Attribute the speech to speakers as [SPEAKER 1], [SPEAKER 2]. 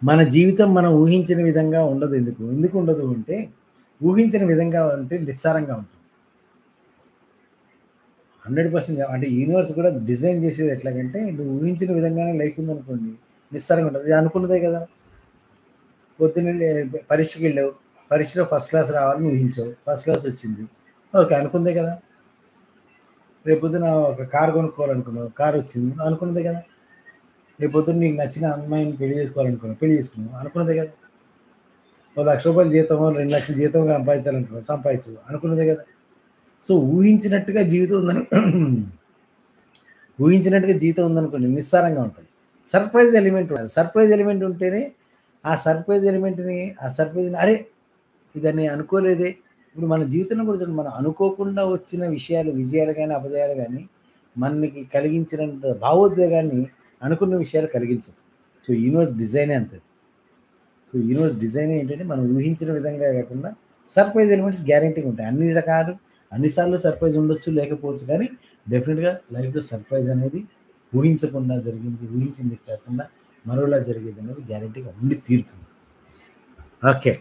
[SPEAKER 1] మన జీవితం మనం ఊహించిన విధంగా ఉండదు ఎందుకు? ఎందుకు ఉండదు అంటే, ఊహించిన విధంగా ఉంటే నిస్సారంగా ఉంటుంది. 100% అంటే యూనివర్స్ కూడా డిజైన్ చేసేది ఎట్లాగంటే, నువ్వు ఊహించిన విధంగానే లైఫ్ ఉందనుకోండి, నిస్సారంగా ఉంటది. ఇది అనుకున్నదే కదా! పొద్దున్నే పరీక్షకెళ్ళావు. పరీక్షలో ఫస్ట్ క్లాస్ రావాలని ఊహించావు. ఫస్ట్ క్లాస్ వచ్చింది. ఓకే. అనుకుందే కదా! రేపొద్దున ఒక కార్ కొనుక్కోవాలనుకున్నావు. కార్ వచ్చింది. అనుకున్నదే కదా! రేపొద్దున నీకు నచ్చిన అమ్మాయిని పెళ్లి చేసుకోవాలనుకున్నావు. పెళ్లి చేసుకున్నావు. అనుకున్నదే కదా! ఓ రూ. 1,00,000 జీతమో, 2,00,000 జీతం సంపాదించాలనుకున్నావు. సంపాదించావు. అనుకున్నదే కదా! సో, ఊహించినట్టుగా జీవితం ఉందని ఊహించినట్టుగా జీవితం ఉందనుకోండి నిస్సారంగా ఉంటది. సర్ప్రైజ్ ఎలిమెంట్ ఉండాలి. సర్ప్రైజ్ ఎలిమెంట్ ఉంటేనే ఆ సర్ప్రైజ్ ఎలిమెంట్‌ని ఆ సర్ప్రైజ్‌ని అరే! ఇదని అనుకోలేదే. ఇప్పుడు మన జీవితంలో కూడా చూడండి మనం అనుకోకుండా వచ్చిన విషయాలు, విజయాలు గాని, అపజయాలు గాని మనకి కలిగించినంత భావోద్వేగాన్ని అనుకున్న విషయాలు కలిగించవు. సో, యూనివర్స్ డిజైనే అంతే. సో, యూనివర్స్ డిజైనే ఏంటంటే మనం ఊహించిన విధంగా కాకుండా సర్ప్రైజ్ ఎలిమెంట్స్ గ్యారంటీగా ఉంటాయి. అన్ని రకాలు అన్ని సార్లు సర్ప్రైజ్ ఉండొచ్చు, లేకపోవచ్చు. కానీ డెఫినిట్‌గా లైఫ్‌లో సర్ప్రైజ్ అనేది ఊహించకుండా జరిగింది, ఊహించింది కాకుండా మరోలా జరిగేదనేది గ్యారంటీగా ఉండి తీరుతుంది. ఓకే.